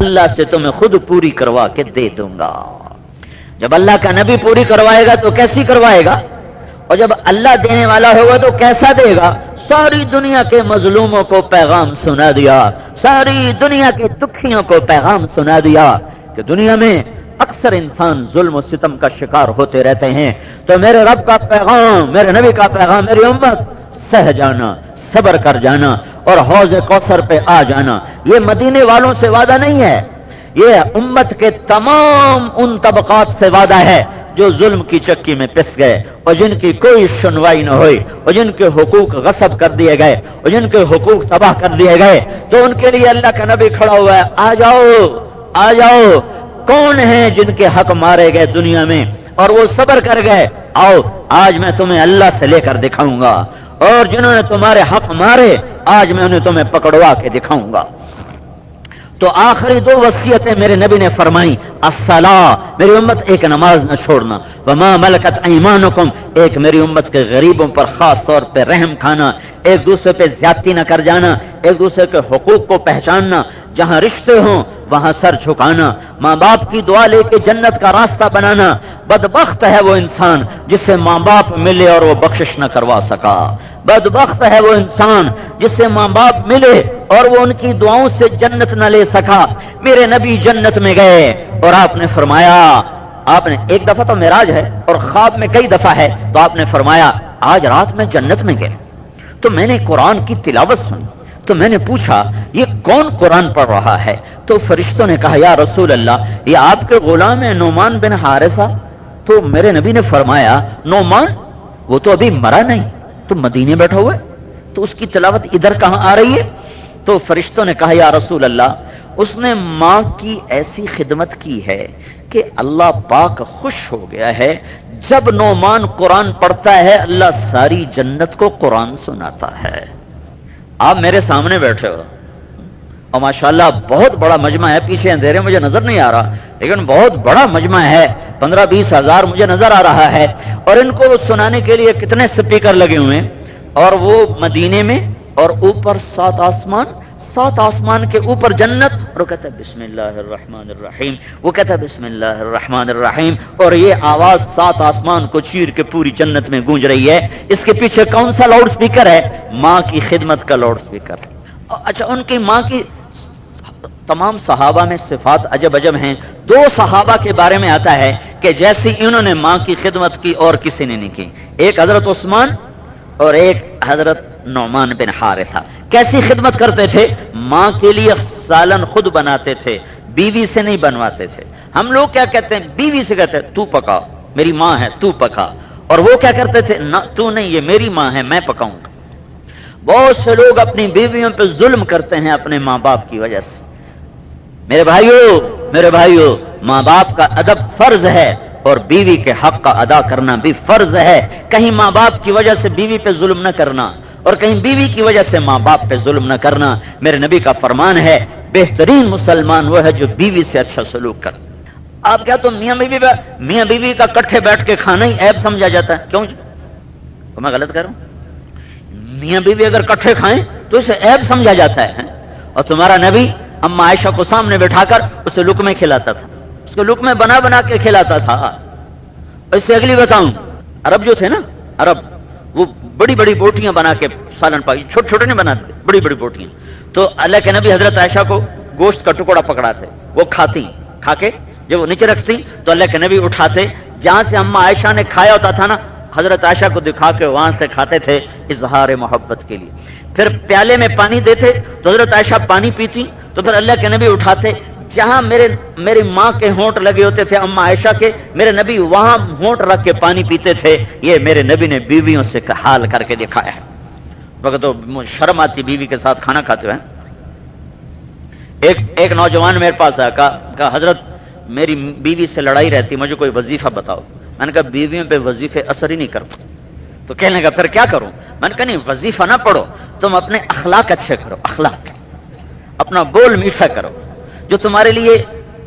اللہ سے تمہیں خود پوری کروا کے دے دوں گا۔ جب اللہ کا نبی پوری کروائے گا تو کیسی کروائے گا، اور جب اللہ دینے والا ہوگا تو کیسا دے گا؟ ساری دنیا کے مظلوموں کو پیغام سنا دیا، ساری دنیا کے دکھیوں کو پیغام سنا دیا کہ دنیا میں اکثر انسان ظلم و ستم کا شکار ہوتے رہتے ہیں، تو میرے رب کا پیغام، میرے نبی کا پیغام، میری امت سہ جانا، صبر کر جانا اور حوض کوثر پہ آ جانا۔ یہ مدینے والوں سے وعدہ نہیں ہے، یہ امت کے تمام ان طبقات سے وعدہ ہے جو ظلم کی چکی میں پس گئے اور جن کی کوئی سنوائی نہ ہوئی اور جن کے حقوق غصب کر دیے گئے اور جن کے حقوق تباہ کر دیے گئے، تو ان کے لیے اللہ کا نبی کھڑا ہوا ہے، آ جاؤ آ جاؤ، کون ہیں جن کے حق مارے گئے دنیا میں اور وہ صبر کر گئے، آؤ آج میں تمہیں اللہ سے لے کر دکھاؤں گا، اور جنہوں نے تمہارے حق مارے آج میں انہیں تمہیں پکڑوا کے دکھاؤں گا۔ تو آخری دو وصیتیں میرے نبی نے فرمائی، الصلاۃ، میری امت ایک نماز نہ چھوڑنا، وما ملکت ایمانکم، ایک میری امت کے غریبوں پر خاص طور پہ رحم کھانا، ایک دوسرے پہ زیادتی نہ کر جانا، ایک دوسرے کے حقوق کو پہچاننا، جہاں رشتے ہوں وہاں سر جھکانا، ماں باپ کی دعا لے کے جنت کا راستہ بنانا۔ بدبخت ہے وہ انسان جسے ماں باپ ملے اور وہ بخشش نہ کروا سکا، بدبخت ہے وہ انسان جس سے ماں باپ ملے اور وہ ان کی دعاؤں سے جنت نہ لے سکا۔ میرے نبی جنت میں گئے اور آپ نے فرمایا، آپ نے ایک دفعہ تو معراج ہے اور خواب میں کئی دفعہ ہے، تو آپ نے فرمایا آج رات میں جنت میں گئے تو میں نے قرآن کی تلاوت سنی، تو میں نے پوچھا یہ کون قرآن پڑھ رہا ہے؟ تو فرشتوں نے کہا یا رسول اللہ یہ آپ کے غلام ہیں نعمان بن حارثہ۔ تو میرے نبی نے فرمایا نعمان وہ تو ابھی مرا نہیں، تو مدینے بیٹھا ہوا ہے، تو اس کی تلاوت ادھر کہاں آ رہی ہے؟ تو فرشتوں نے کہا یا رسول اللہ اس نے ماں کی ایسی خدمت کی ہے کہ اللہ پاک خوش ہو گیا ہے، جب نعمان قرآن پڑھتا ہے اللہ ساری جنت کو قرآن سناتا ہے۔ آپ میرے سامنے بیٹھے ہو اور ماشاءاللہ بہت بڑا مجمع ہے، پیچھے اندھیرے مجھے نظر نہیں آ رہا لیکن بہت بڑا مجمع ہے، 15-20 ہزار مجھے نظر آ رہا ہے، اور ان کو سنانے کے لیے کتنے سپیکر لگے ہوئے ہیں، اور وہ مدینے میں اور اوپر 7 آسمان، 7 آسمان کے اوپر جنت، اور وہ کہتا ہے بسم اللہ الرحمن الرحیم، وہ کہتا ہے بسم اللہ الرحمن الرحیم، اور یہ آواز 7 آسمان کو چیر کے پوری جنت میں گونج رہی ہے۔ اس کے پیچھے کون سا لاؤڈ سپیکر ہے؟ ماں کی خدمت کا لاؤڈ سپیکر۔ اچھا ان کی ماں کی تمام صحابہ میں صفات عجب عجب ہیں۔ 2 صحابہ کے بارے میں آتا ہے کہ جیسی انہوں نے ماں کی خدمت کی اور کسی نے نہیں کی، ایک حضرت عثمان اور ایک حضرت نعمان بن حارثہ۔ کیسی خدمت کرتے تھے؟ ماں کے لیے سالن خود بناتے تھے، بیوی سے نہیں بنواتے تھے۔ ہم لوگ کیا کہتے ہیں؟ بیوی سے کہتے ہیں تو پکا، میری ماں ہے تو پکا، اور وہ کیا کرتے تھے؟ نہ تو نہیں، یہ میری ماں ہے میں پکاؤں گا۔ بہت سے لوگ اپنی بیویوں پہ ظلم کرتے ہیں اپنے ماں باپ کی وجہ سے۔ میرے بھائیو ماں باپ کا ادب فرض ہے اور بیوی کے حق کا ادا کرنا بھی فرض ہے۔ کہیں ماں باپ کی وجہ سے بیوی پہ ظلم نہ کرنا اور کہیں بیوی کی وجہ سے ماں باپ پہ ظلم نہ کرنا۔ میرے نبی کا فرمان ہے بہترین مسلمان وہ ہے جو بیوی سے اچھا سلوک کر۔ آپ کیا تو میاں بیوی کا کٹھے بیٹھ کے کھانا ہی عیب سمجھا جاتا ہے؟ کیوں جی تو میں غلط کر رہا ہوں؟ میاں بیوی اگر کٹھے کھائیں تو اسے عیب سمجھا جاتا ہے، اور تمہارا نبی اما عائشہ کو سامنے بٹھا کر اسے لقمے کھلاتا تھا، اس کو لقمے بنا بنا کے کھلاتا تھا۔ اس سے اگلی بتاؤں، عرب جو تھے نا، عرب وہ بڑی بڑی بوٹیاں بنا کے سالن پائی، چھوٹے چھوٹے نہیں بناتے، بڑی بڑی بوٹیاں۔ تو اللہ کے نبی حضرت عائشہ کو گوشت کا ٹکڑا پکڑاتے، وہ کھاتی، کھا کے جب وہ نیچے رکھتی تو اللہ کے نبی اٹھاتے، جہاں سے اما عائشہ نے کھایا ہوتا تھا نا حضرت عائشہ کو دکھا کے وہاں سے کھاتے تھے اظہار محبت کے لیے۔ پھر پیالے میں پانی دیتے تو حضرت عائشہ پانی پیتی، تو پھر اللہ کے نبی اٹھاتے، جہاں میری ماں کے ہونٹ لگے ہوتے تھے اما عائشہ کے، میرے نبی وہاں ہونٹ رکھ کے پانی پیتے تھے۔ یہ میرے نبی نے بیویوں سے حال کر کے دکھایا ہے۔ وقت تو شرم آتی بیوی کے ساتھ کھانا کھاتے ہوئے۔ ایک نوجوان میرے پاس آیا، کہا حضرت میری بیوی سے لڑائی رہتی، مجھے کوئی وظیفہ بتاؤ۔ میں نے کہا بیویوں پہ وظیفے اثر ہی نہیں کرتے۔ تو کہنے لگا پھر کیا کروں؟ میں نے کہا نہیں وظیفہ نہ پڑھو، تم اپنے اخلاق اچھے کرو، اخلاق، اپنا بول میٹھا کرو، جو تمہارے لیے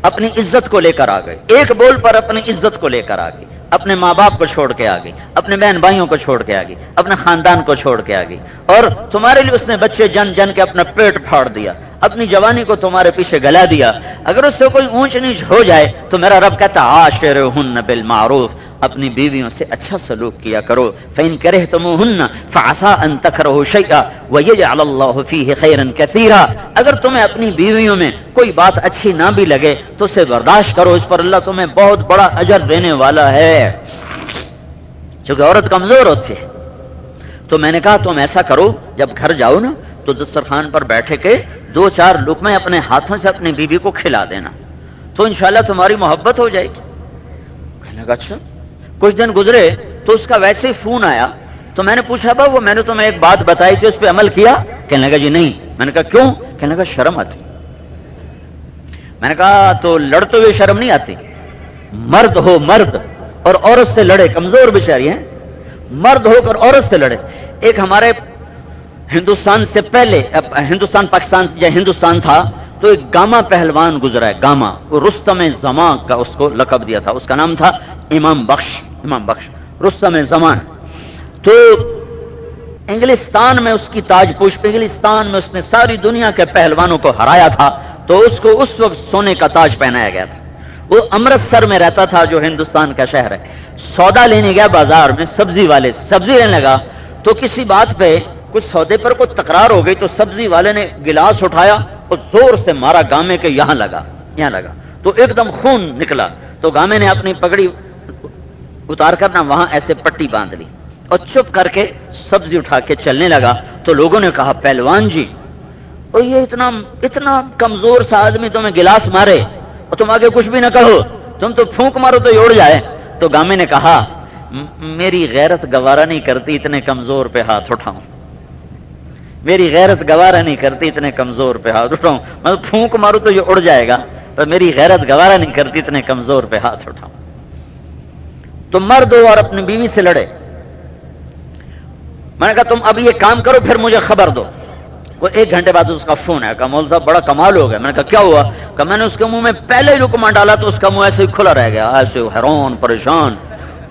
اپنی عزت کو لے کر آ گئے، ایک بول پر اپنی عزت کو لے کر آ گئی، اپنے ماں باپ کو چھوڑ کے آ گئی، اپنے بہن بھائیوں کو چھوڑ کے آ گئی، اپنے خاندان کو چھوڑ کے آ گئی، اور تمہارے لیے اس نے بچے جن جن کے اپنا پیٹ پھاڑ دیا، اپنی جوانی کو تمہارے پیچھے گلا دیا، اگر اس سے کوئی اونچ نیچ ہو جائے تو میرا رب کہتا عاشرہن بالمعروف، اپنی بیویوں سے اچھا سلوک کیا کرو، فإن کرہتموہن فعسى ان تکرہوا شیئا ویجعل اللہ فیہ خیرا کثیرا، اگر تمہیں اپنی بیویوں میں کوئی بات اچھی نہ بھی لگے تو اسے برداشت کرو، اس پر اللہ تمہیں بہت بڑا اجر دینے والا ہے۔ چونکہ عورت کمزور ہوتی ہے تو میں نے کہا تم ایسا کرو، جب گھر جاؤ نا تو دسترخوان پر بیٹھے کے 2-4 لقمے اپنے ہاتھوں سے اپنی بیوی کو کھلا دینا، تو انشاءاللہ تمہاری محبت ہو جائے گی۔ کہنے لگا اچھا۔ کچھ دن گزرے تو اس کا ویسے ہی فون آیا، تو میں نے پوچھا با وہ میں نے تمہیں ایک بات بتائی تھی اس پہ عمل کیا؟ کہنے لگا جی نہیں۔ میں نے کہا کیوں؟ کہنے لگا شرم آتی۔ میں نے کہا تو لڑتے ہوئے شرم نہیں آتی؟ مرد ہو مرد اور عورت سے لڑے، کمزور بیچاری ہیں، مرد ہو کر عورت سے لڑے۔ ایک ہمارے ہندوستان سے پہلے، ہندوستان پاکستان سے جب ہندوستان تھا تو ایک گاما پہلوان گزرا ہے، گاما، وہ رستم زمان کا اس کو لقب دیا تھا، اس کا نام تھا امام بخش رستم زمان۔ تو انگلستان میں اس کی تاج پوش، انگلستان میں اس نے ساری دنیا کے پہلوانوں کو ہرایا تھا، تو اس کو اس وقت سونے کا تاج پہنایا گیا تھا۔ وہ امرتسر میں رہتا تھا جو ہندوستان کا شہر ہے۔ سودا لینے گیا بازار میں سبزی والے سے، سبزی لینے لگا تو کسی بات پہ کچھ سودے پر کوئی تکرار ہو گئی، تو سبزی والے نے گلاس اٹھایا اور زور سے مارا گامے کے، یہاں لگا تو ایک دم خون نکلا، تو گامے نے اپنی پگڑی اتار کر نہ وہاں ایسے پٹی باندھ لی اور چپ کر کے سبزی اٹھا کے چلنے لگا۔ تو لوگوں نے کہا پہلوان جی، اور یہ اتنا کمزور سا آدمی تمہیں گلاس مارے اور تم آگے کچھ بھی نہ کہو، تم تو پھونک مارو تو یہ اڑ جائے۔ تو گامے نے کہا میری غیرت گوارا نہیں کرتی اتنے کمزور پہ ہاتھ اٹھاؤں، میری غیرت گوارا نہیں کرتی اتنے کمزور پہ ہاتھ اٹھاؤں، میں پھونک ماروں تو یہ اڑ جائے گا، پر میری غیرت گوارا نہیں کرتی اتنے کمزور پہ ہاتھ اٹھاؤں۔ تو مرد ہو اور اپنی بیوی سے لڑے۔ میں نے کہا تم اب یہ کام کرو پھر مجھے خبر دو۔ وہ 1 گھنٹے بعد اس کا فون ہے، کہا مول صاحب بڑا کمال ہو گیا۔ میں نے کہا کیا ہوا؟ کہ میں نے اس کے منہ میں پہلے ہی لقمہ ڈالا تو اس کا منہ ایسے ہی کھلا رہ گیا، ایسے حیران پریشان۔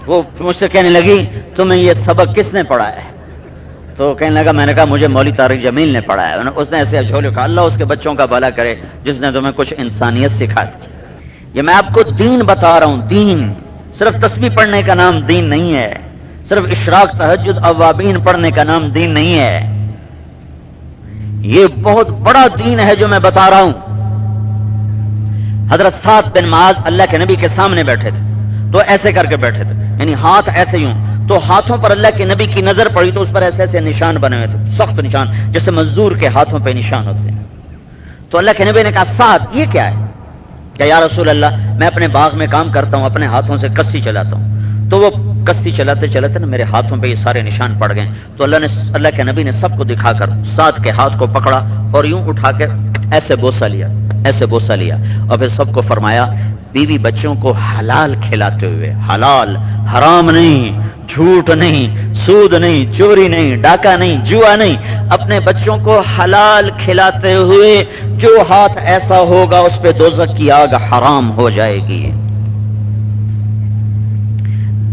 وہ مجھ سے کہنے لگی تمہیں یہ سبق کس نے پڑھایا ہے؟ تو کہنے لگا میں نے کہا مجھے مولوی طارق جمیل نے پڑھایا۔ اس نے ایسے جھولے کہا اللہ اس کے بچوں کا بھلا کرے جس نے تمہیں کچھ انسانیت سکھا دی۔ یہ میں آپ کو دین بتا رہا ہوں، دین صرف تسبیح پڑھنے کا نام دین نہیں ہے، صرف اشراق تہجد اوابین پڑھنے کا نام دین نہیں ہے، یہ بہت بڑا دین ہے جو میں بتا رہا ہوں۔ حضرت سعد بن معاذ اللہ کے نبی کے سامنے بیٹھے تھے، تو ایسے کر کے بیٹھے تھے، یعنی ہاتھ ایسے یوں، تو ہاتھوں پر اللہ کے نبی کی نظر پڑی تو اس پر ایسے ایسے نشان بنے ہوئے تھے، سخت نشان جیسے مزدور کے ہاتھوں پہ نشان ہوتے ہیں۔ تو اللہ کے نبی نے کہا سعد یہ کیا ہے؟ کہ یا رسول اللہ میں اپنے باغ میں کام کرتا ہوں، اپنے ہاتھوں سے کسی چلاتا ہوں، تو وہ کسی چلاتے چلاتے نا میرے ہاتھوں پہ یہ سارے نشان پڑ گئے۔ تو اللہ کے نبی نے سب کو دکھا کر سعد کے ہاتھ کو پکڑا اور یوں اٹھا کے ایسے بوسہ لیا اور پھر سب کو فرمایا بیوی بچوں کو حلال کھلاتے ہوئے، حلال، حرام نہیں، جھوٹ نہیں، سود نہیں، چوری نہیں، ڈاکہ نہیں، جوا نہیں، اپنے بچوں کو حلال کھلاتے ہوئے جو ہاتھ ایسا ہوگا اس پہ دوزخ کی آگ حرام ہو جائے گی۔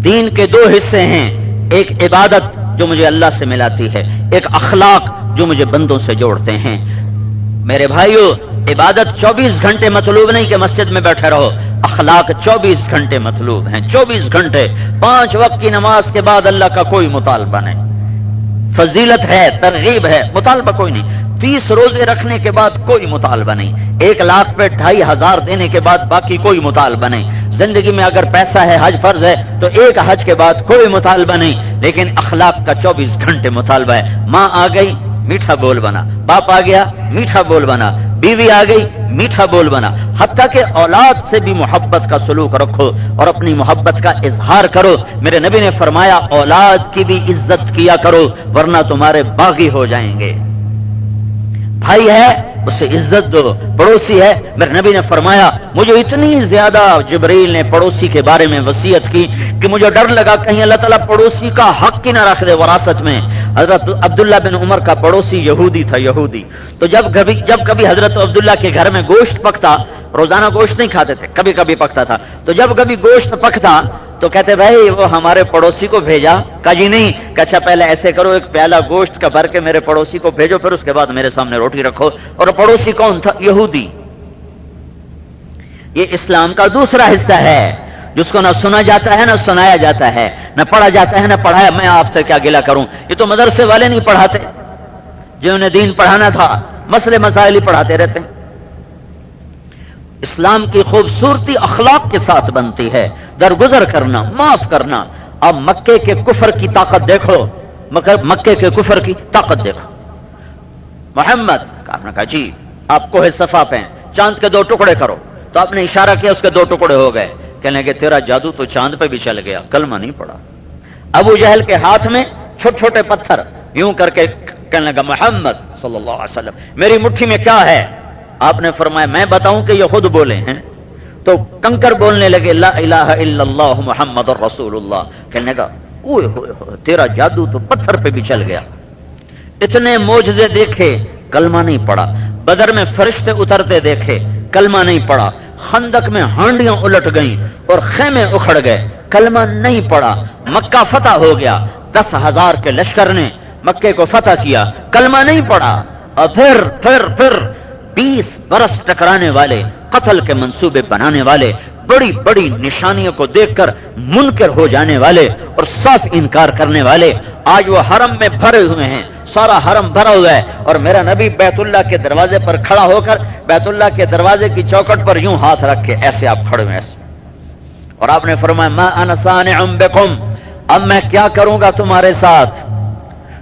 دین کے 2 حصے ہیں، ایک عبادت جو مجھے اللہ سے ملاتی ہے، ایک اخلاق جو مجھے بندوں سے جوڑتے ہیں۔ میرے بھائیو، عبادت 24 گھنٹے مطلوب نہیں کہ مسجد میں بیٹھے رہو، اخلاق 24 گھنٹے مطلوب ہیں، 24 گھنٹے، 5 وقت کی نماز کے بعد اللہ کا کوئی مطالبہ نہیں، فضیلت ہے، ترغیب ہے، مطالبہ کوئی نہیں، 30 روزے رکھنے کے بعد کوئی مطالبہ نہیں، 1 لاکھ پہ 2500 دینے کے بعد باقی کوئی مطالبہ نہیں، زندگی میں اگر پیسہ ہے، حج فرض ہے تو 1 حج کے بعد کوئی مطالبہ نہیں، لیکن اخلاق کا 24 گھنٹے مطالبہ ہے۔ ماں آ گئی میٹھا بول بنا، باپ آ گیا میٹھا بول بنا، بیوی آ گئی میٹھا بول بنا، حتیٰ کہ اولاد سے بھی محبت کا سلوک رکھو اور اپنی محبت کا اظہار کرو۔ میرے نبی نے فرمایا اولاد کی بھی عزت کیا کرو ورنہ تمہارے باغی ہو جائیں گے۔ بھائی ہے اسے عزت دو، پڑوسی ہے، میرے نبی نے فرمایا مجھے اتنی زیادہ جبریل نے پڑوسی کے بارے میں وصیت کی کہ مجھے ڈر لگا کہیں اللہ تعالیٰ پڑوسی کا حق کی نہ رکھ دے وراثت میں۔ حضرت عبداللہ بن عمر کا پڑوسی یہودی تھا، یہودی، تو جب کبھی حضرت عبداللہ کے گھر میں گوشت پکتا، روزانہ گوشت نہیں کھاتے تھے، کبھی کبھی پکتا تھا، تو جب کبھی گوشت پکتا تو کہتے بھائی وہ ہمارے پڑوسی کو بھیجا؟ کہا جی نہیں۔ کہ اچھا پہلے ایسے کرو، ایک پیالہ گوشت کا بھر کے میرے پڑوسی کو بھیجو، پھر اس کے بعد میرے سامنے روٹی رکھو۔ اور پڑوسی کون تھا؟ یہودی۔ یہ اسلام کا دوسرا حصہ ہے جس کو نہ سنا جاتا ہے نہ سنایا جاتا ہے، نہ پڑھا جاتا ہے نہ پڑھایا۔ میں آپ سے کیا گلہ کروں، یہ تو مدرسے والے نہیں پڑھاتے، جنہوں نے دین پڑھانا تھا مسئلے مسائل ہی پڑھاتے رہتے ہیں۔ اسلام کی خوبصورتی اخلاق کے ساتھ بنتی ہے، درگزر کرنا، معاف کرنا۔ اب مکے کے کفر کی طاقت دیکھو، مکے کے کفر کی طاقت دیکھو۔ محمد کہا جی آپ کوہ صفا پہ چاند کے 2 ٹکڑے کرو، تو آپ نے اشارہ کیا، اس کے 2 ٹکڑے ہو گئے۔ کہنے لگے تیرا جادو تو چاند پہ بھی چل گیا، کلمہ نہیں پڑا۔ ابو جہل کے ہاتھ میں چھوٹے چھوٹے پتھر یوں کر کے کہنے لگا محمد صلی اللہ علیہ وسلم میری مٹھی میں کیا ہے؟ آپ نے فرمایا میں بتاؤں کہ یہ خود بولے ہیں؟ تو کنکر بولنے لگے لا الہ الا اللہ محمد الرسول اللہ۔ کہنے لگا اوئے ہوئے ہوئے تیرا جادو تو پتھر پہ بھی چل گیا۔ اتنے معجزے دیکھے، کلمہ نہیں پڑا۔ بدر میں فرشتے اترتے دیکھے، کلمہ نہیں پڑا۔ خندق میں ہانڈیاں الٹ گئیں اور خیمے اکھڑ گئے، کلمہ نہیں پڑا۔ مکہ فتح ہو گیا، 10,000 کے لشکر نے مکے کو فتح کیا، کلمہ نہیں پڑا۔ اور پھر 20 برس ٹکرانے والے، قتل کے منصوبے بنانے والے، بڑی بڑی نشانیوں کو دیکھ کر منکر ہو جانے والے اور صاف انکار کرنے والے آج وہ حرم میں بھرے ہوئے ہیں، سارا حرم بھرا ہوا ہے، اور میرا نبی بیت اللہ کے دروازے پر کھڑا ہو کر بیت اللہ کے دروازے کی چوکھٹ پر یوں ہاتھ رکھ کے ایسے آپ کھڑے ہوئے ایسے، اور آپ نے فرمایا ما انا صانع بکم، اب میں کیا کروں گا تمہارے ساتھ؟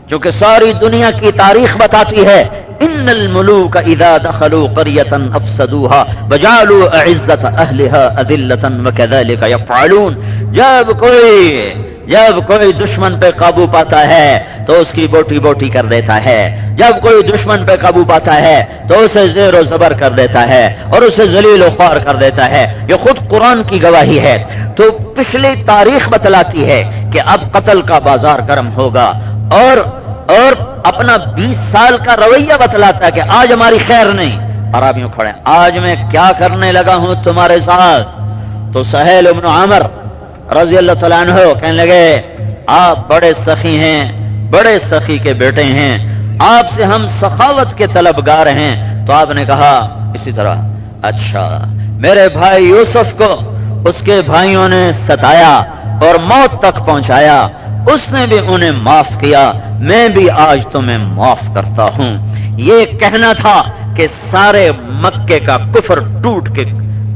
چونکہ ساری دنیا کی تاریخ بتاتی ہے ان الملوک اذا دخلوا قرية افسدوها وجعلوا اعزة اهلها اذلة وكذلك يفعلون۔ جب کوئی دشمن پہ قابو پاتا ہے تو اس کی بوٹی بوٹی کر دیتا ہے، جب کوئی دشمن پہ قابو پاتا ہے تو اسے زیر و زبر کر دیتا ہے اور اسے ذلیل و خوار کر دیتا ہے۔ یہ خود قرآن کی گواہی ہے۔ تو پچھلی تاریخ بتلاتی ہے کہ اب قتل کا بازار گرم ہوگا، اور اپنا 20 سال کا رویہ بتلاتا ہے کہ آج ہماری خیر نہیں، اور آپ یوں کھڑے آج میں کیا کرنے لگا ہوں تمہارے ساتھ؟ تو سہیل بن عمر رضی اللہ تعالیٰ عنہ کہنے لگے آپ بڑے سخی ہیں، بڑے سخی کے بیٹے ہیں، آپ سے ہم سخاوت کے طلبگار ہیں۔ تو آپ نے کہا اسی طرح اچھا میرے بھائی یوسف کو اس کے بھائیوں نے ستایا اور موت تک پہنچایا، اس نے بھی انہیں معاف کیا، میں بھی آج تمہیں معاف کرتا ہوں۔ یہ کہنا تھا کہ سارے مکے کا کفر ٹوٹ کے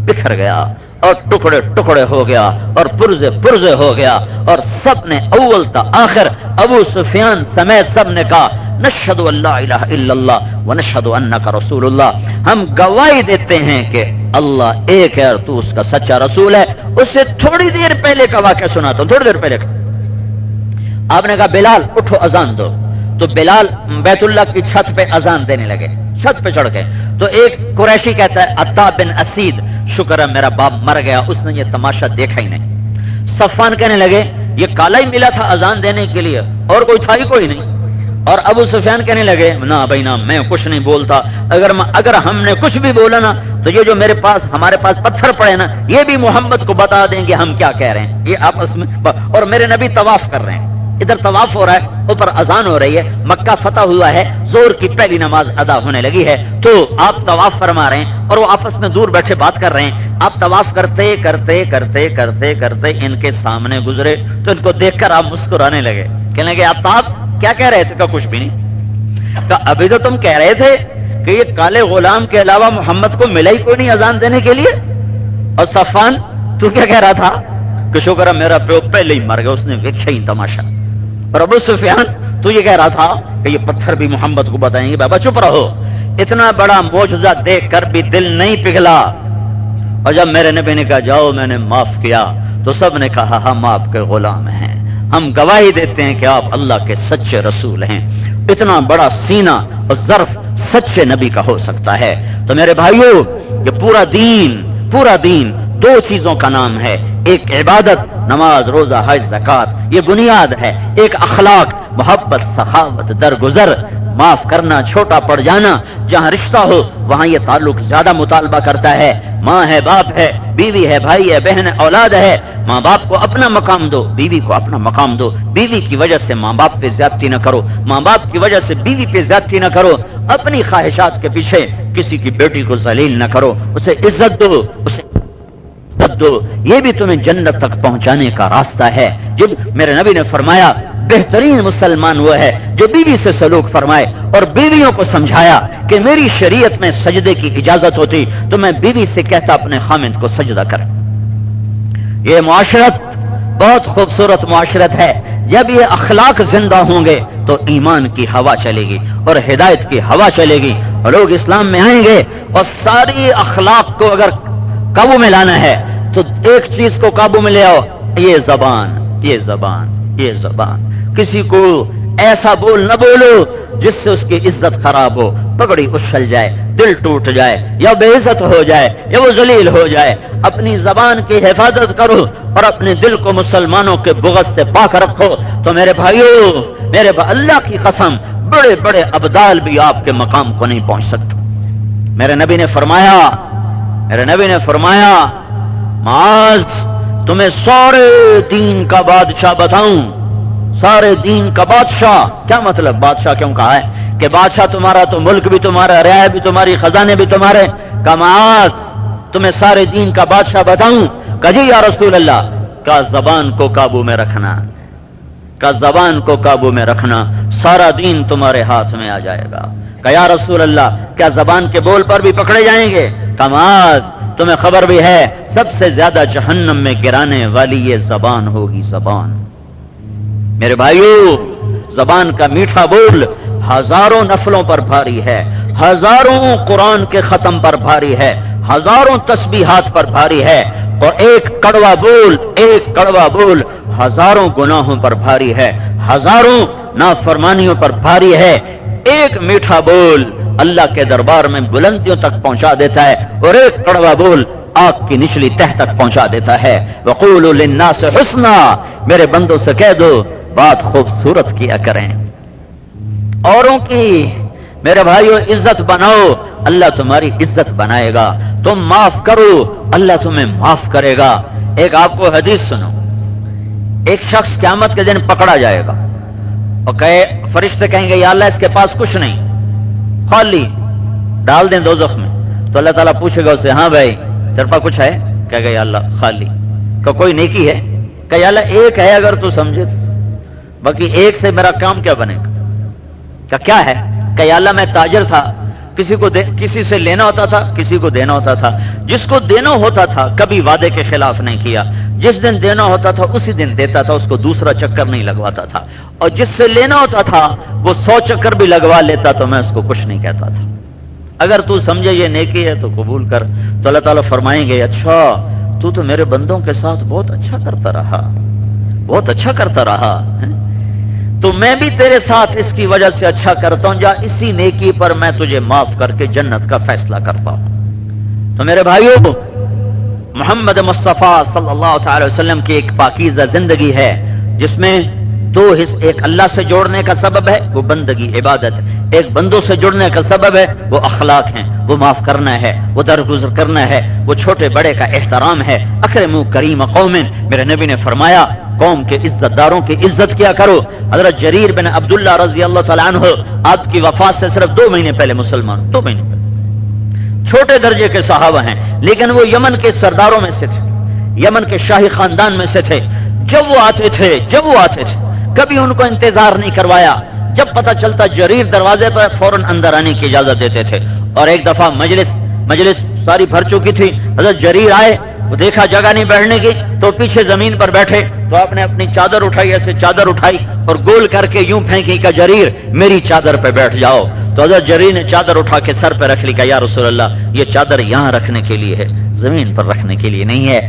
بکھر گیا اور ٹکڑے ٹکڑے ہو گیا اور پرزے پرزے ہو گیا، اور سب نے اول تا آخر ابو سفیان سمیت سب نے کہا نشہد ان لا الہ الا اللہ ونشہد انک رسول اللہ، ہم گواہی دیتے ہیں کہ اللہ ایک ہے اور تو اس کا سچا رسول ہے۔ اس سے تھوڑی دیر پہلے کا واقعہ سناتا ہوں، تھوڑی دیر پہلے کا۔ آپ نے کہا بلال اٹھو اذان دو، تو بلال بیت اللہ کی چھت پہ اذان دینے لگے، چھت پہ چڑھ گئے۔ تو ایک قریشی کہتا ہے عطا بن اسید شکر ہے میرا باپ مر گیا، اس نے یہ تماشا دیکھا ہی نہیں۔ صفوان کہنے لگے یہ کالا ہی ملا تھا اذان دینے کے لیے، اور کوئی تھا ہی کوئی نہیں۔ اور ابو سفیان کہنے لگے نہ بھائی نہ، میں کچھ نہیں بولتا، اگر ہم نے کچھ بھی بولا نا تو یہ جو ہمارے پاس پتھر پڑے نا یہ بھی محمد کو بتا دیں گے ہم کیا کہہ رہے ہیں۔ یہ آپس میں، اور میرے نبی طواف کر رہے ہیں، ادھر طواف ہو رہا ہے، اوپر اذان ہو رہی ہے، مکہ فتح ہوا ہے، زور کی پہلی نماز ادا ہونے لگی ہے، تو آپ طواف فرما رہے ہیں اور وہ آپس میں دور بیٹھے بات کر رہے ہیں۔ آپ طواف کرتے کرتے کرتے کرتے کرتے ان کے سامنے گزرے تو ان کو دیکھ کر آپ مسکرانے لگے، کہنے لگے آپ کیا کہہ رہے تھے؟ کہا کچھ بھی نہیں۔ کہا ابھی تو تم کہہ رہے تھے کہ یہ کالے غلام کے علاوہ محمد کو ملا ہی کوئی نہیں اذان دینے کے لیے، اور صفوان تو کیا کہہ رہا تھا کہ شکر ہے میرا پیو پہلے ہی مر گیا، اس نے دیکھا ہی تماشا۔ اور ابو سفیان تو یہ کہہ رہا تھا کہ یہ پتھر بھی محمد کو بتائیں گے۔ بابا چپ رہو، اتنا بڑا معجزہ دیکھ کر بھی دل نہیں پگھلا۔ اور جب میرے نبی نے کہا جاؤ میں نے معاف کیا، تو سب نے کہا ہم آپ کے غلام ہیں، ہم گواہی دیتے ہیں کہ آپ اللہ کے سچے رسول ہیں۔ اتنا بڑا سینہ اور ظرف سچے نبی کا ہو سکتا ہے۔ تو میرے بھائیو یہ پورا دین 2 چیزوں کا نام ہے، ایک عبادت نماز روزہ حج زکات، یہ بنیاد ہے، ایک اخلاق محبت سخاوت درگزر معاف کرنا چھوٹا پڑ جانا، جہاں رشتہ ہو وہاں یہ تعلق زیادہ مطالبہ کرتا ہے، ماں ہے، باپ ہے، بیوی ہے، بھائی ہے، بہن ہے، اولاد ہے. ماں باپ کو اپنا مقام دو، بیوی کو اپنا مقام دو. بیوی کی وجہ سے ماں باپ پہ زیادتی نہ کرو، ماں باپ کی وجہ سے بیوی پہ زیادتی نہ کرو. اپنی خواہشات کے پیچھے کسی کی بیٹی کو ذلیل نہ کرو، اسے عزت دو، اسے عزت دو. یہ بھی تمہیں جنت تک پہنچانے کا راستہ ہے. جب میرے نبی نے فرمایا بہترین مسلمان وہ ہے جو بیوی سے سلوک فرمائے، اور بیویوں کو سمجھایا کہ میری شریعت میں سجدے کی اجازت ہوتی تو میں بیوی سے کہتا اپنے خامند کو سجدہ کر. یہ معاشرت بہت خوبصورت معاشرت ہے. جب یہ اخلاق زندہ ہوں گے تو ایمان کی ہوا چلے گی اور ہدایت کی ہوا چلے گی، اور لوگ اسلام میں آئیں گے. اور ساری اخلاق کو اگر قابو میں لانا ہے تو ایک چیز کو قابو میں لے آؤ، یہ زبان، یہ زبان، یہ زبان. کسی کو ایسا بول نہ بولو جس سے اس کی عزت خراب ہو، پگڑی اچھل جائے، دل ٹوٹ جائے، یا بے عزت ہو جائے، یا وہ ذلیل ہو جائے. اپنی زبان کی حفاظت کرو اور اپنے دل کو مسلمانوں کے بغض سے پاک رکھو. تو میرے بھائیو، اللہ کی قسم بڑے بڑے ابدال بھی آپ کے مقام کو نہیں پہنچ سکتے. میرے نبی نے فرمایا معاذ تمہیں سارے دین کا بادشاہ بتاؤں. سارے دین کا بادشاہ کیا مطلب؟ بادشاہ کیوں کہا ہے کہ بادشاہ تمہارا تو ملک بھی تمہارا، رعایا بھی تمہاری، خزانے بھی تمہارے. کہ معاذ تمہیں سارے دین کا بادشاہ بتاؤں؟ کہ جی یا رسول اللہ. کا زبان کو قابو میں رکھنا، کا زبان کو قابو میں رکھنا، سارا دین تمہارے ہاتھ میں آ جائے گا. کہ یا رسول اللہ کیا زبان کے بول پر بھی پکڑے جائیں گے؟ کہ معاذ تمہیں خبر بھی ہے سب سے زیادہ جہنم میں گرانے والی یہ زبان ہوگی. زبان میرے بھائیو، زبان کا میٹھا بول ہزاروں نفلوں پر بھاری ہے، ہزاروں قرآن کے ختم پر بھاری ہے، ہزاروں تسبیحات پر بھاری ہے. اور ایک کڑوا بول ہزاروں گناہوں پر بھاری ہے، ہزاروں نافرمانیوں پر بھاری ہے. ایک میٹھا بول اللہ کے دربار میں بلندیوں تک پہنچا دیتا ہے، اور ایک کڑوا بول آگ کی نچلی تہ تک پہنچا دیتا ہے. وقولوا للناس حسنا، میرے بندوں سے کہہ دو بات خوبصورت کیا کریں. اوروں کی میرے بھائیو عزت بناؤ، اللہ تمہاری عزت بنائے گا. تم معاف کرو، اللہ تمہیں معاف کرے گا. ایک آپ کو حدیث سنو. ایک شخص قیامت کے دن پکڑا جائے گا اور فرشتے کہیں گے یا اللہ اس کے پاس کچھ نہیں، خالی، ڈال دیں دوزخ میں. تو اللہ تعالیٰ پوچھے گا اسے ہاں بھائی تیرے پاس کچھ ہے؟ کہے گا یا اللہ خالی. کہ کوئی نیکی ہے؟ کہ یا اللہ ایک ہے اگر تو سمجھے تو، باقی ایک سے میرا کام کیا بنے گا؟ کہ کیا ہے؟ کہ یا اللہ میں تاجر تھا، کسی سے لینا ہوتا تھا، کسی کو دینا ہوتا تھا. جس کو دینا ہوتا تھا کبھی وعدے کے خلاف نہیں کیا، جس دن دینا ہوتا تھا اسی دن دیتا تھا، اس کو دوسرا چکر نہیں لگواتا تھا. اور جس سے لینا ہوتا تھا وہ 100 چکر بھی لگوا لیتا تو میں اس کو کچھ نہیں کہتا تھا. اگر تو سمجھے یہ نیکی ہے تو قبول کر. تو اللہ تعالیٰ فرمائیں گے اچھا تو میرے بندوں کے ساتھ بہت اچھا کرتا رہا، بہت اچھا کرتا رہا، تو میں بھی تیرے ساتھ اس کی وجہ سے اچھا کرتا ہوں، جا اسی نیکی پر میں تجھے معاف کر کے جنت کا فیصلہ کرتا ہوں. تو میرے بھائیوں، محمد مصطفیٰ صلی اللہ تعالی وسلم کی ایک پاکیزہ زندگی ہے جس میں دو حصے، ایک اللہ سے جوڑنے کا سبب ہے وہ بندگی عبادت، ایک بندوں سے جڑنے کا سبب ہے وہ اخلاق ہیں، وہ معاف کرنا ہے، وہ درگزر کرنا ہے، وہ چھوٹے بڑے کا احترام ہے. اکرموا کریم قوم، میرے نبی نے فرمایا قوم کے عزت داروں کی عزت کیا کرو. حضرت جریر بن عبداللہ رضی اللہ تعالیٰ عنہ آپ کی وفات سے صرف 2 مہینے پہلے مسلمان، 2 مہینے پہلے، چھوٹے درجے کے صحابہ ہیں لیکن وہ یمن کے سرداروں میں سے تھے، یمن کے شاہی خاندان میں سے تھے. جب وہ آتے تھے کبھی ان کو انتظار نہیں کروایا. جب پتہ چلتا جریر دروازے پر فوراً اندر آنے کی اجازت دیتے تھے. اور ایک دفعہ مجلس ساری بھر چکی تھی، حضرت جریر آئے، وہ دیکھا جگہ نہیں بیٹھنے کی تو پیچھے زمین پر بیٹھے. تو آپ نے اپنی چادر اٹھائی، ایسے چادر اٹھائی اور گول کر کے یوں پھینکی کہ جریر میری چادر پہ بیٹھ جاؤ. تو حضرت جریر نے چادر اٹھا کے سر پہ رکھ لی کہ یا رسول اللہ یہ چادر یہاں رکھنے کے لیے ہے، زمین پر رکھنے کے لیے نہیں ہے.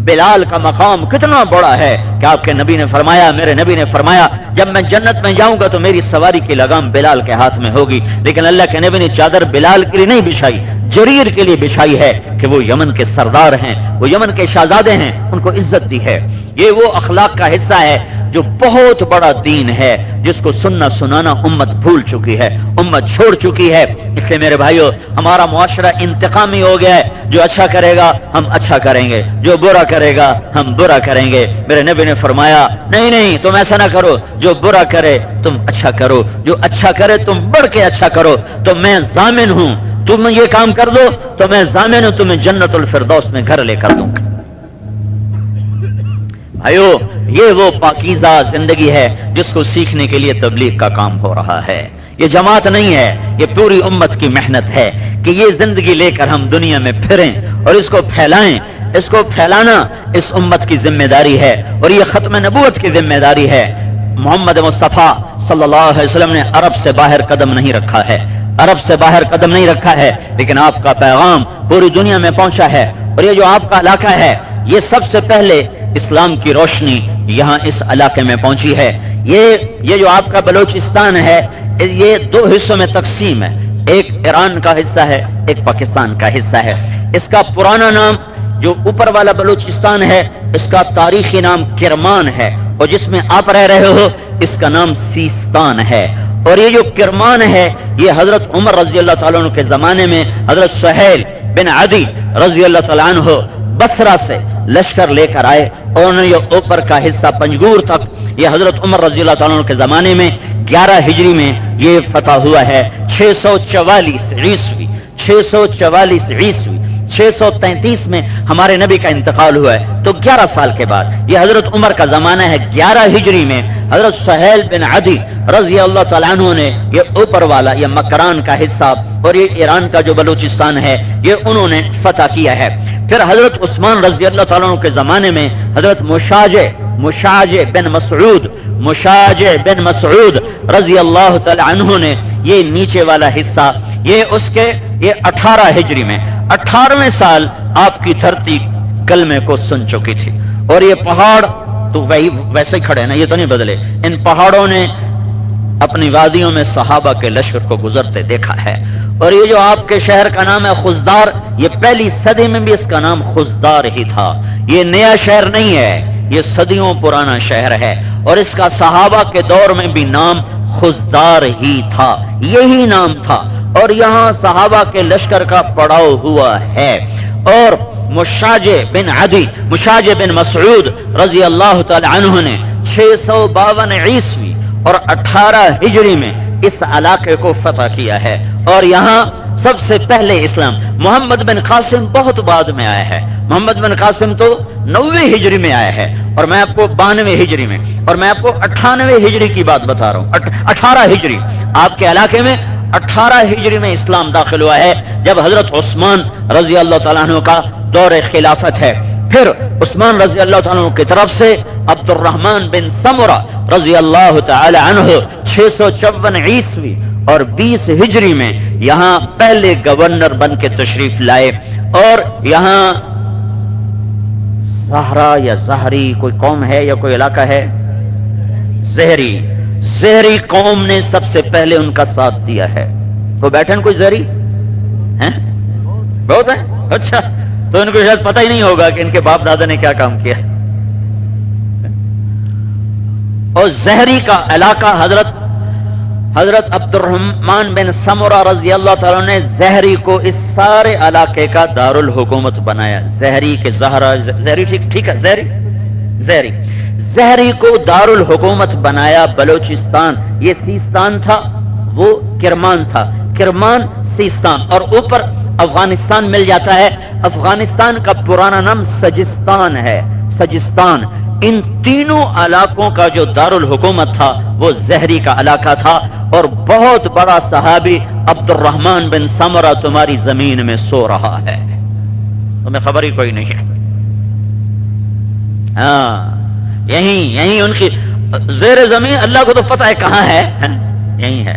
بلال کا مقام کتنا بڑا ہے کہ آپ کے نبی نے فرمایا، میرے نبی نے فرمایا جب میں جنت میں جاؤں گا تو میری سواری کی لگام بلال کے ہاتھ میں ہوگی. لیکن اللہ کے نبی نے چادر بلال کے لیے نہیں بچھائی، جریر کے لیے بچھائی ہے کہ وہ یمن کے سردار ہیں، وہ یمن کے شہزادے ہیں، ان کو عزت دی ہے. یہ وہ اخلاق کا حصہ ہے جو بہت بڑا دین ہے جس کو سننا سنانا امت بھول چکی ہے، امت چھوڑ چکی ہے۔ اس لیے میرے بھائیو، ہمارا معاشرہ انتقامی ہو گیا ہے، جو اچھا کرے گا ہم اچھا کریں گے، جو برا کرے گا ہم برا کریں گے۔ میرے نبی نے فرمایا نہیں نہیں، تم ایسا نہ کرو، جو برا کرے تم اچھا کرو، جو اچھا کرے تم بڑھ کے اچھا کرو۔ تو میں ضامن ہوں، تم یہ کام کر دو تو میں ضامن ہوں تمہیں جنت الفردوس میں گھر لے کر دوں گا۔ بھائیو، یہ وہ پاکیزہ زندگی ہے جس کو سیکھنے کے لیے تبلیغ کا کام ہو رہا ہے۔ یہ جماعت نہیں ہے، یہ پوری امت کی محنت ہے کہ یہ زندگی لے کر ہم دنیا میں پھریں اور اس کو پھیلائیں۔ اس کو پھیلانا اس امت کی ذمہ داری ہے اور یہ ختم نبوت کی ذمہ داری ہے۔ محمد مصطفیٰ صلی اللہ علیہ وسلم نے عرب سے باہر قدم نہیں رکھا ہے، عرب سے باہر قدم نہیں رکھا ہے، لیکن آپ کا پیغام پوری دنیا میں پہنچا ہے۔ اور یہ جو آپ کا علاقہ ہے، یہ سب سے پہلے اسلام کی روشنی یہاں اس علاقے میں پہنچی ہے۔ یہ جو آپ کا بلوچستان ہے، یہ دو حصوں میں تقسیم ہے، ایک ایران کا حصہ ہے، ایک پاکستان کا حصہ ہے۔ اس کا پرانا نام جو اوپر والا بلوچستان ہے، اس کا تاریخی نام کرمان ہے، اور جس میں آپ رہ رہے ہو اس کا نام سیستان ہے۔ اور یہ جو کرمان ہے، یہ حضرت عمر رضی اللہ تعالیٰ عنہ کے زمانے میں حضرت سہیل بن عدی رضی اللہ تعالیٰ عنہ بصرہ سے لشکر لے کر آئے، اور انہوں نے یہ اوپر کا حصہ پنجگور تک، یہ حضرت عمر رضی اللہ تعالیٰ عنہ کے زمانے میں 11 ہجری میں یہ فتح ہوا ہے۔ 644 عیسوی 633 میں ہمارے نبی کا انتقال ہوا ہے، تو 11 سال کے بعد یہ حضرت عمر کا زمانہ ہے۔ 11 ہجری میں حضرت سہیل بن عدی رضی اللہ تعالیٰ عنہ نے یہ اوپر والا، یہ مکران کا حصہ اور یہ ایران کا جو بلوچستان ہے، یہ انہوں نے فتح کیا ہے۔ پھر حضرت عثمان رضی اللہ تعالیٰ عنہ کے زمانے میں حضرت مشاجع بن مسعود رضی اللہ تعالیٰ عنہ نے یہ نیچے والا حصہ، یہ 18 ہجری میں 18ویں سال آپ کی دھرتی کلمے کو سن چکی تھی، اور یہ پہاڑ تو ویسے ہی کھڑے نا، یہ تو نہیں بدلے۔ ان پہاڑوں نے اپنی وادیوں میں صحابہ کے لشکر کو گزرتے دیکھا ہے۔ اور یہ جو آپ کے شہر کا نام ہے خزدار، یہ پہلی صدی میں بھی اس کا نام خزدار ہی تھا، یہ نیا شہر نہیں ہے، یہ صدیوں پرانا شہر ہے، اور اس کا صحابہ کے دور میں بھی نام خزدار ہی تھا، یہی نام تھا، اور یہاں صحابہ کے لشکر کا پڑاؤ ہوا ہے۔ اور مشاجع بن مسعود رضی اللہ تعالی عنہ نے 652 عیسوی اور 18 ہجری میں اس علاقے کو فتح کیا ہے، اور یہاں سب سے پہلے اسلام۔ محمد بن قاسم بہت بعد میں آیا ہے، محمد بن قاسم تو 90 ہجری میں آیا ہے، اور میں آپ کو 92 ہجری میں، اور میں آپ کو 98 ہجری کی بات بتا رہا ہوں۔ 18 ہجری آپ کے علاقے میں 18 ہجری میں اسلام داخل ہوا ہے، جب حضرت عثمان رضی اللہ تعالیٰ عنہ کا دور خلافت ہے۔ پھر عثمان رضی اللہ تعالیٰ عنہ کی طرف سے عبد الرحمن بن سمرہ رضی اللہ تعالی عنہ 654 عیسوی اور 20 ہجری میں یہاں پہلے گورنر بن کے تشریف لائے، اور یہاں زہرا یا زہری کوئی قوم ہے یا کوئی علاقہ ہے، زہری قوم نے سب سے پہلے ان کا ساتھ دیا ہے۔ تو بیٹھن کوئی زہری ہیں؟ بہت ہے، اچھا، تو ان کو شاید پتہ ہی نہیں ہوگا کہ ان کے باپ دادا نے کیا کام کیا۔ اور زہری کا علاقہ حضرت عبد الرحمن بن سمرہ رضی اللہ تعالیٰ نے زہری کو اس سارے علاقے کا دارالحکومت بنایا۔ زہری کے زہری ٹھیک ہے، زہری کو دارالحکومت بنایا بلوچستان، یہ سیستان تھا، وہ کرمان تھا، کرمان سیستان، اور اوپر افغانستان مل جاتا ہے۔ افغانستان کا پرانا نام سجستان ہے، سجستان۔ ان تینوں علاقوں کا جو دارالحکومت تھا وہ زہری کا علاقہ تھا، اور بہت بڑا صحابی عبد الرحمن بن سمرہ تمہاری زمین میں سو رہا ہے، تمہیں خبر ہی کوئی نہیں ہے۔ ہاں، یہی ان کی زیر زمین، اللہ کو تو پتہ ہے کہاں ہے، یہی ہے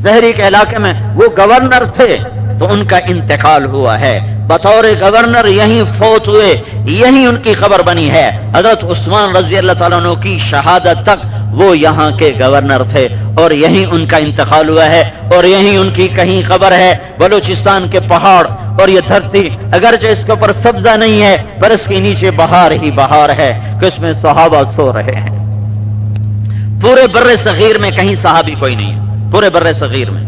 زہری کے علاقے میں۔ وہ گورنر تھے تو ان کا انتقال ہوا ہے، بطور گورنر یہیں فوت ہوئے، یہیں ان کی خبر بنی ہے۔ حضرت عثمان رضی اللہ تعالیٰ عنہ کی شہادت تک وہ یہاں کے گورنر تھے، اور یہیں ان کا انتقال ہوا ہے، اور یہیں ان کی کہیں خبر ہے۔ بلوچستان کے پہاڑ اور یہ دھرتی اگرچہ اس کے اوپر سبزہ نہیں ہے، پر اس کے نیچے بہار ہی بہار ہے کہ اس میں صحابہ سو رہے ہیں۔ پورے بر صغیر میں کہیں صحابی کوئی نہیں ہے، پورے بر صغیر میں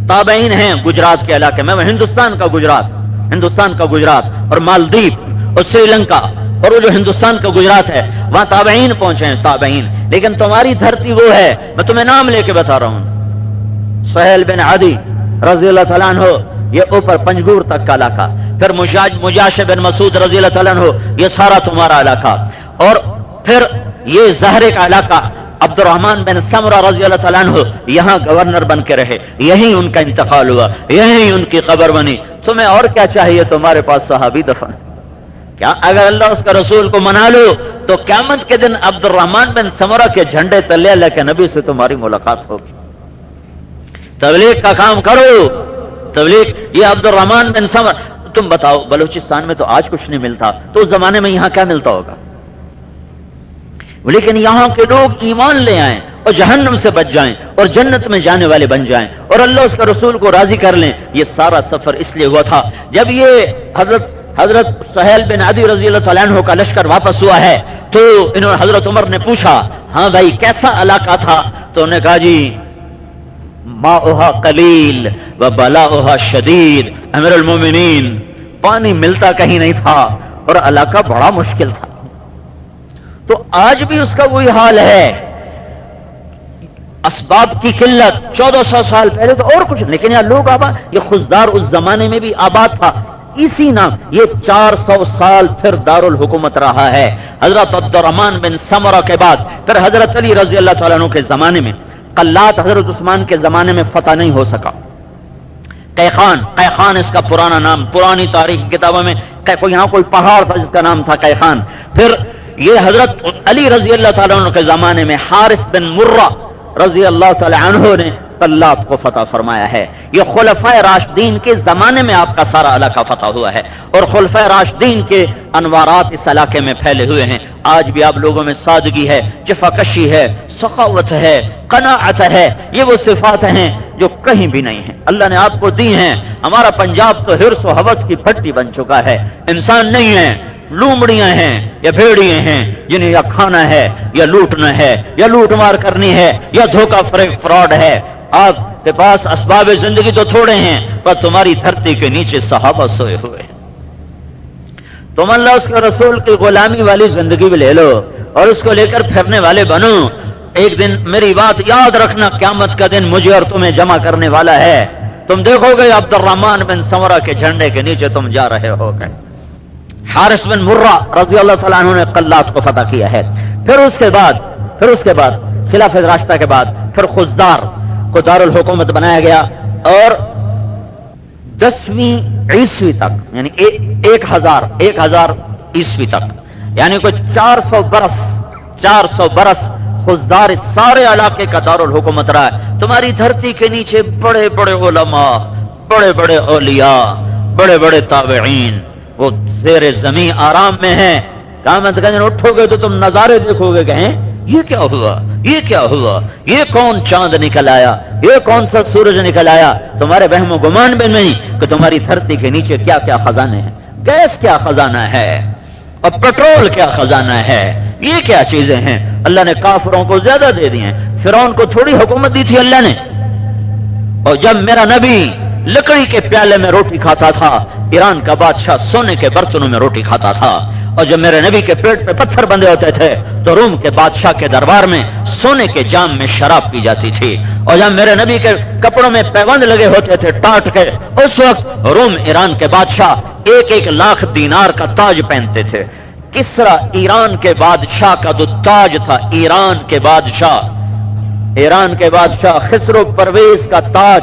تابعین ہیں گجرات کے علاقے میں، وہ ہندوستان کا گجرات اور مالدیپ اور سری لنکا اور وہ جو ہندوستان کا گجرات ہے وہاں تابعین پہنچے ہیں، تابعین. لیکن تمہاری دھرتی وہ ہے، میں تمہیں نام لے کے بتا رہا ہوں، سہیل بن عدی رضی اللہ تعالیٰ عنہ، یہ اوپر پنجگور تک کا علاقہ، پھر مجاش بن مسعود رضی اللہ تعالیٰ عنہ، یہ سارا تمہارا علاقہ، اور پھر یہ زہرے کا علاقہ عبد الرحمن بن سمرہ رضی اللہ تعالیٰ عنہ یہاں گورنر بن کے رہے، یہیں ان کا انتقال ہوا، یہیں ان کی قبر بنی. تمہیں اور کیا چاہیے؟ تمہارے پاس صحابی دفن. کیا اگر اللہ اس کا رسول کو منا لو تو قیامت کے دن عبد الرحمن بن سمرہ کے جھنڈے تلے اللہ کے نبی سے تمہاری ملاقات ہوگی. تبلیغ کا کام کرو، تبلیغ. یہ عبد الرحمن بن سمرہ، تم بتاؤ بلوچستان میں تو آج کچھ نہیں ملتا، تو اس زمانے میں یہاں کیا ملتا ہوگا؟ لیکن یہاں کے لوگ ایمان لے آئیں اور جہنم سے بچ جائیں اور جنت میں جانے والے بن جائیں اور اللہ اس کے رسول کو راضی کر لیں. یہ سارا سفر اس لیے ہوا تھا. جب یہ حضرت سہیل بن عدی رضی اللہ تعالیٰ عنہ کا لشکر واپس ہوا ہے تو انہوں نے حضرت عمر نے پوچھا، ہاں بھائی کیسا علاقہ تھا؟ تو انہوں نے کہا جی ماؤہا قلیل و بلاؤہا شدید. امیر المومنین، پانی ملتا کہیں نہیں تھا اور علاقہ بڑا مشکل تھا. تو آج بھی اس کا وہی حال ہے، اسباب کی قلت. 1400 سال پہلے تو اور کچھ، لیکن یہاں لوگ یہ خزدار اس زمانے میں بھی آباد تھا، اسی نام. یہ 400 سال پھر دارالحکومت رہا ہے. حضرت عبد الرحمن بن سمرہ کے بعد پھر حضرت علی رضی اللہ تعالیٰ عنہ کے زمانے میں، قلات حضرت عثمان کے زمانے میں فتح نہیں ہو سکا. قیخان اس کا پرانا نام، پرانی تاریخ کتابوں میں یہاں کوئی پہاڑ تھا جس کا نام تھا قیخان. پھر یہ حضرت علی رضی اللہ تعالیٰ عنہ کے زمانے میں حارث بن مرہ رضی اللہ تعالیٰ عنہ نے قلات کو فتح فرمایا ہے. یہ خلفائے راشدین کے زمانے میں آپ کا سارا علاقہ فتح ہوا ہے اور خلفائے راشدین کے انوارات اس علاقے میں پھیلے ہوئے ہیں. آج بھی آپ لوگوں میں سادگی ہے، جفاکشی ہے، سخاوت ہے، قناعت ہے. یہ وہ صفات ہیں جو کہیں بھی نہیں ہیں، اللہ نے آپ کو دی ہیں. ہمارا پنجاب تو حرص و ہوس کی بھٹی بن چکا ہے. انسان نہیں ہے، لومڑیاں ہیں یا بھیڑیے ہیں جنہیں یا کھانا ہے یا لوٹنا ہے یا لوٹ مار کرنی ہے یا دھوکہ فریب فراڈ ہے. آپ کے پاس اسباب زندگی تو تھوڑے ہیں پر تمہاری دھرتی کے نیچے صحابہ سوئے ہوئے ہیں. تم اللہ اس کے رسول کی غلامی والی زندگی بھی لے لو اور اس کو لے کر پھرنے والے بنو. ایک دن میری بات یاد رکھنا، قیامت کا دن مجھے اور تمہیں جمع کرنے والا ہے. تم دیکھو گے عبد الرحمن بن سمرہ کے جھنڈے کے نیچے تم جا رہے ہو گے. حارث بن مرہ رضی اللہ تعالیٰ عنہ نے قلات کو فتح کیا ہے. پھر اس کے بعد خلافت راشدہ کے بعد پھر خزدار کو دارالحکومت بنایا گیا اور 10ویں عیسوی تک یعنی 1000 عیسوی تک یعنی کوئی 400 برس خزدار اس سارے علاقے کا دارالحکومت رہا ہے. تمہاری دھرتی کے نیچے بڑے بڑے علماء، بڑے بڑے اولیاء، بڑے بڑے تابعین وہ زیر زمین آرام میں ہیں. قیامت کا دن اٹھو گے تو تم نظارے دیکھو گے کہ یہ کیا ہوا، یہ کیا ہوا، یہ کون چاند نکل آیا، یہ کون سا سورج نکل آیا. تمہارے وہم و گمان بھی نہیں کہ تمہاری دھرتی کے نیچے کیا کیا خزانے ہیں. گیس کیا خزانہ ہے اور پیٹرول کیا خزانہ ہے. یہ کیا چیزیں ہیں. اللہ نے کافروں کو زیادہ دے دی ہیں. فرعون کو تھوڑی حکومت دی تھی اللہ نے. اور جب میرا نبی لکڑی کے پیالے میں روٹی کھاتا تھا، ایران کا بادشاہ سونے کے برتنوں میں روٹی کھاتا تھا. اور جب میرے نبی کے پیٹ پہ پتھر بندھے ہوتے تھے تو روم کے بادشاہ کے دربار میں سونے کے جام میں شراب پی جاتی تھی. اور جب میرے نبی کے کپڑوں میں پیبند لگے ہوتے تھے ٹاٹ کے، اس وقت روم ایران کے بادشاہ 1 لاکھ دینار کا تاج پہنتے تھے. کسرا ایران کے بادشاہ کا جو تاج تھا، ایران کے بادشاہ خسرو پرویز کا تاج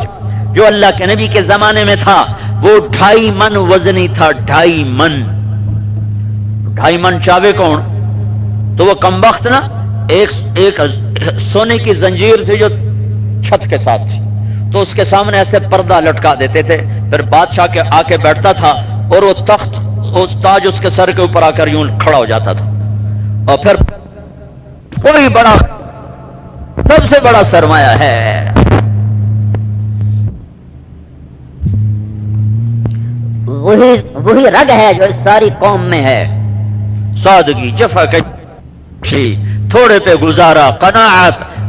جو اللہ کے نبی کے زمانے میں تھا وہ 2.5 من وزنی تھا. 2.5 من چاوے کون؟ تو وہ کم وقت نا ایک سونے کی زنجیر تھی جو چھت کے ساتھ تھی، تو اس کے سامنے ایسے پردہ لٹکا دیتے تھے. پھر بادشاہ کے آ کے بیٹھتا تھا اور وہ تخت، وہ تاج اس کے سر کے اوپر آ کر یوں کھڑا ہو جاتا تھا. اور پھر کوئی سب سے بڑا سرمایہ ہے وہی رگ ہے جو اس ساری قوم میں ہے. سادگی، جفاکشی، تھوڑے پہ گزارا، قناعت،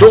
2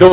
2,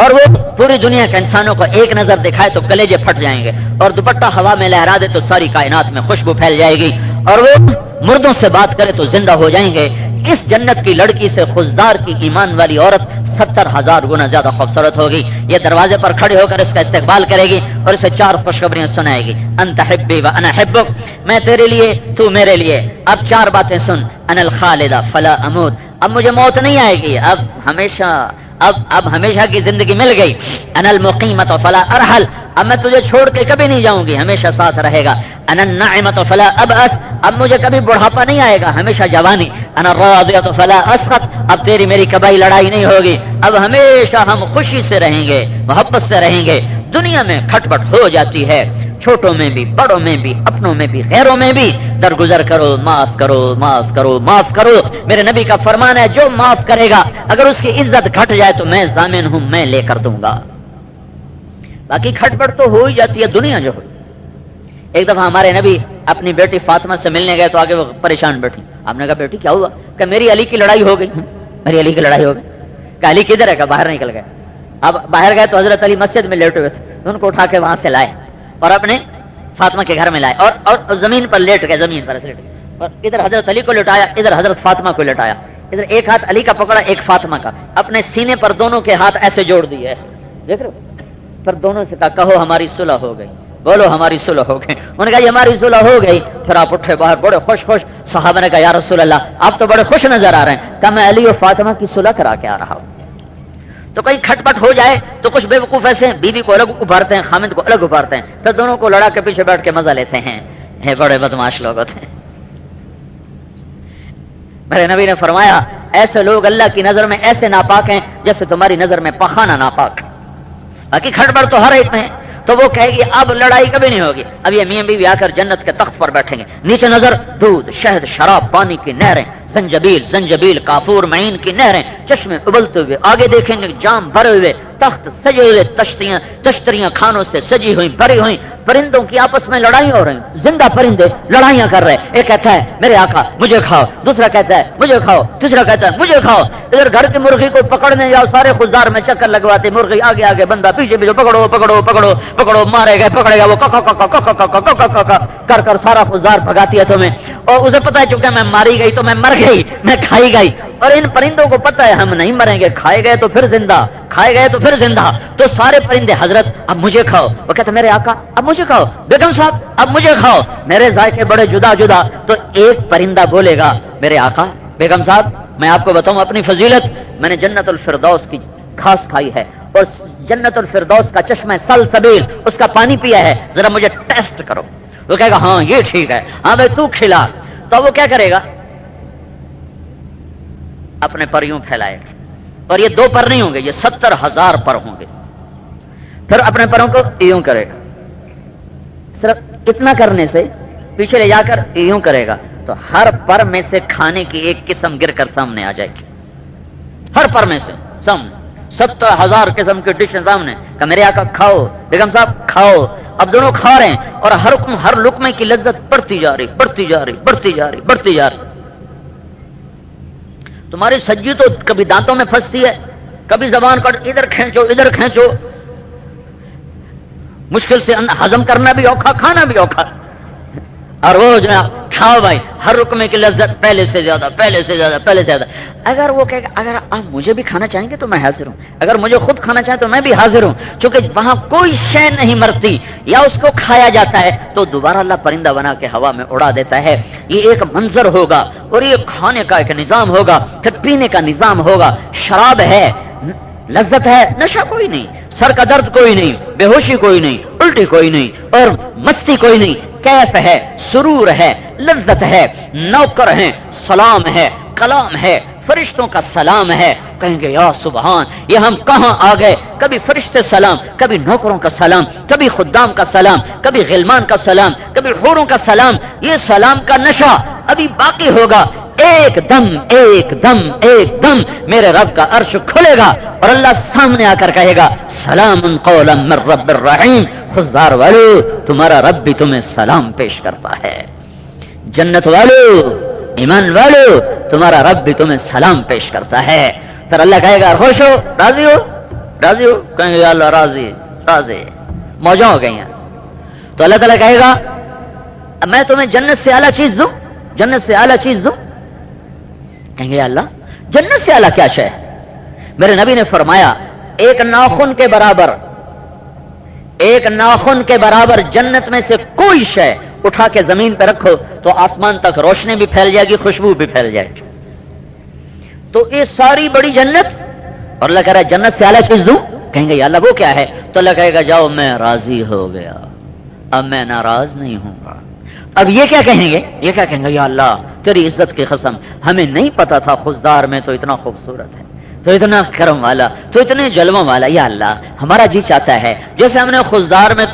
اور وہ پوری دنیا کے انسانوں کو ایک نظر دکھائے تو کلیجے پھٹ جائیں گے، اور دوپٹہ ہوا میں لہرا دے تو ساری کائنات میں خوشبو پھیل جائے گی، اور وہ مردوں سے بات کرے تو زندہ ہو جائیں گے۔ اس جنت کی لڑکی سے خزدار کی ایمان والی عورت 70,000 گنا زیادہ خوبصورت ہوگی۔ یہ دروازے پر کھڑے ہو کر اس کا استقبال کرے گی اور اسے 4 خوشخبریاں سنائے گی۔ انت حبی و انا حبک، میں تیرے لیے تو میرے لیے۔ اب 4 باتیں سن۔ انا الخالدہ فلا اموت، اب مجھے موت نہیں آئے گی، اب ہمیشہ کی زندگی مل گئی۔ انا المقیمۃ فلا ارحل، اب میں تجھے چھوڑ کے کبھی نہیں جاؤں گی، ہمیشہ ساتھ رہے گا۔ انا الناعمۃ فلا ابأس، اب مجھے کبھی بڑھاپا نہیں آئے گا، ہمیشہ جوانی۔ انا الراضیۃ فلا اسخط، اب تیری میری کبھی لڑائی نہیں ہوگی، اب ہمیشہ ہم خوشی سے رہیں گے، محبت سے رہیں گے۔ دنیا میں کھٹپٹ ہو جاتی ہے، چھوٹوں میں بھی، بڑوں میں بھی، اپنوں میں بھی، غیروں میں بھی۔ درگزر کرو، معاف کرو، معاف کرو، معاف کرو۔ میرے نبی کا فرمان ہے، جو معاف کرے گا اگر اس کی عزت گھٹ جائے تو میں ضامن ہوں، میں لے کر دوں گا۔ باقی کھٹپٹ تو ہو ہی جاتی ہے دنیا جو ہوئی۔ ایک دفعہ ہمارے نبی اپنی بیٹی فاطمہ سے ملنے گئے تو آگے وہ پریشان بیٹھی۔ آپ نے کہا بیٹی کیا ہوا؟ کہ میری علی کی لڑائی ہو گئی۔ میری علی کی لڑائی ہو گئی؟ کہ علی کدھر ہے؟ کہ باہر نکل گئے۔ اب باہر گئے تو حضرت علی مسجد میں لیٹے ہوئے تھے، ان کو اٹھا کے وہاں سے لائے اور اپنے فاطمہ کے گھر میں لائے، اور زمین پر لیٹ گئے، زمین پر لیٹ گئے، اور ادھر حضرت علی کو لٹایا، ادھر حضرت فاطمہ کو لٹایا، ادھر ایک ہاتھ علی کا پکڑا، ایک فاطمہ کا، اپنے سینے پر دونوں کے ہاتھ ایسے جوڑ دیے، ایسے دیکھ رہے ہو؟ پھر دونوں سے کہا کہو ہماری صلح ہو گئی، بولو ہماری صلح ہو گئی۔ انہوں نے کہا یہ ہماری صلح ہو گئی۔ پھر آپ اٹھے باہر بڑے خوش خوش۔ صحابہ نے کہا یا رسول اللہ آپ تو بڑے خوش نظر آ رہے ہیں۔ کہا میں علی اور فاطمہ کی صلح کرا کے آ رہا ہوں۔ تو کہیں کھٹپٹ ہو جائے تو کچھ بے وقوف ایسے ہیں، بیوی کو الگ ابھارتے ہیں، خامند کو الگ ابھارتے ہیں، پھر دونوں کو لڑا کے پیچھے بیٹھ کے مزہ لیتے ہیں۔ بڑے بدماش لوگ ہوتے ہیں۔ میرے نبی نے فرمایا ایسے لوگ اللہ کی نظر میں ایسے ناپاک ہیں جیسے تمہاری نظر میں پخانہ ناپاک۔ باقی کھٹپٹ تو ہر ایک میں ہے۔ تو وہ کہے گی اب لڑائی کبھی نہیں ہوگی۔ اب یہ میاں بیوی آ کر جنت کے تخت پر بیٹھیں گے، نیچے نظر دودھ، شہد، شراب، پانی کی نہریں، زنجبیل، کافور، معین کی نہریں، چشمے ابلتے ہوئے، آگے دیکھیں گے جام بھرے ہوئے، تخت سجے ہوئے، تشتریاں کھانوں سے سجی ہوئی، بھری ہوئی، پرندوں کی آپس میں لڑائیاں ہو رہی ہیں، زندہ پرندے لڑائیاں کر رہے ہیں۔ ایک کہتا ہے میرے آقا مجھے کھاؤ، دوسرا کہتا ہے مجھے کھاؤ، تیسرا کہتا ہے مجھے کھاؤ۔ ادھر گھر کی مرغی کو پکڑنے جاؤ، سارے خزدار میں چکر لگواتے، مرغی آگے آگے، بندہ پیچھے پیچھے، پکڑو پکڑو پکڑو پکڑو، مارے گئے پکڑے گا، وہ کر کر سارا خزدار بھگاتی ہے تمہیں، اور اسے پتا ہے چونکہ میں ماری گئی تو میں مر گئی، میں کھائی گئی، اور ان پرندوں کو پتا ہے ہم نہیں مریں گے، کھائے گئے تو پھر زندہ، کھائے گئے تو پھر زندہ۔ تو سارے پرندے حضرت اب مجھے کھاؤ، وہ کہتے میرے آقا اب مجھے کھاؤ، بیگم صاحب اب مجھے کھاؤ، میرے ذائقے بڑے جدا جدا۔ تو ایک پرندہ بولے گا میرے آقا بیگم صاحب میں آپ کو بتاؤں اپنی فضیلت، میں نے جنت الفردوس کی گھاس کھائی ہے اور جنت الفردوس کا چشمہ سلسبیل اس کا پانی پیا ہے، ذرا مجھے ٹیسٹ کرو۔ وہ کہے گا ہاں یہ ٹھیک ہے، ہاں بھائی تو کھلا۔ تو وہ کیا کرے گا؟ اپنے پر یوں پھیلائے گا، اور یہ 2 پر نہیں ہوں گے، یہ 70,000 پر ہوں گے۔ پھر اپنے پروں کو یوں کرے گا، صرف اتنا کرنے سے پیچھے لے جا کر یوں کرے گا تو ہر پر میں سے کھانے کی ایک قسم گر کر سامنے آ جائے گی، ہر پر میں سے سامنے 70,000 قسم کی ڈش سامنے۔ کہ میرے آقا کھاؤ، بیگم صاحب کھاؤ۔ اب دونوں کھا رہے ہیں اور ہر لقمے کی لذت بڑھتی جا رہی، بڑھتی جا رہی، بڑھتی جا رہی، بڑھتی جا رہی۔ تمہاری سجی تو کبھی دانتوں میں پھنستی ہے، کبھی زبان کا ادھر کھینچو ادھر کھینچو، مشکل سے ہضم کرنا بھی اوکھا، کھانا بھی اوکھا۔ اور وہ جناب کھاؤ بھائی، ہر رکمے کی لذت پہلے سے زیادہ، پہلے سے زیادہ، پہلے سے زیادہ۔ اگر وہ کہے گا اگر آپ مجھے بھی کھانا چاہیں گے تو میں حاضر ہوں، اگر مجھے خود کھانا چاہیں تو میں بھی حاضر ہوں، کیونکہ وہاں کوئی شے نہیں مرتی، یا اس کو کھایا جاتا ہے تو دوبارہ اللہ پرندہ بنا کے ہوا میں اڑا دیتا ہے۔ یہ ایک منظر ہوگا اور یہ کھانے کا ایک نظام ہوگا، پھر پینے کا نظام ہوگا۔ شراب ہے، لذت ہے، نشہ کوئی نہیں، سر کا درد کوئی نہیں، بے ہوشی کوئی نہیں، الٹی کوئی نہیں، اور مستی کوئی نہیں، کیف ہے، سرور ہے، لذت ہے، نوکر ہیں، سلام ہے، کلام ہے، فرشتوں کا سلام ہے۔ کہیں گے یا سبحان، یہ ہم کہاں آ گئے؟ کبھی فرشتے سلام، کبھی نوکروں کا سلام، کبھی خدام کا سلام، کبھی غلمان کا سلام، کبھی حوروں کا سلام۔ یہ سلام کا نشہ ابھی باقی ہوگا۔ ایک دم ایک دم ایک دم میرے رب کا عرش کھلے گا اور اللہ سامنے آ کر کہے گا سلام قولا من رب الرحیم، خزدار والو تمہارا رب بھی تمہیں سلام پیش کرتا ہے، جنت والو، ایمان والو تمہارا رب بھی تمہیں سلام پیش کرتا ہے۔ پھر اللہ کہے گا خوش ہو، راضی ہو؟ راضی ہو؟ کہیں گے یا اللہ راضی راضی، موجوں ہو گئی ہیں. تو اللہ تعالیٰ کہے گا میں تمہیں جنت سے اعلیٰ چیز دوں، جنت سے اعلیٰ چیز دوں. کہیں گے یا اللہ جنت سے اعلیٰ کیا شے ہے؟ میرے نبی نے فرمایا ایک ناخن کے برابر، ایک ناخن کے برابر جنت میں سے کوئی شے اٹھا کے زمین پہ رکھو تو آسمان تک روشنی بھی پھیل جائے گی، خوشبو بھی پھیل جائے گی. تو یہ ساری بڑی جنت، اور اللہ کہہ رہا ہے جنت سے اعلیٰ چیز دوں. کہیں گے یا اللہ وہ کیا ہے؟ تو اللہ کہے گا جاؤ میں راضی ہو گیا، اب میں ناراض نہیں ہوں گا. اب یہ کیا کہیں گے؟ یہ کیا کہیں گے؟ یا اللہ تیری عزت کی قسم ہمیں نہیں پتا تھا خضدار میں تو اتنا خوبصورت ہے، تو اتنا کرم والا، تو اتنے جلووں والا. یا اللہ ہمارا جی چاہتا ہے جیسے ہم نے خضدار میں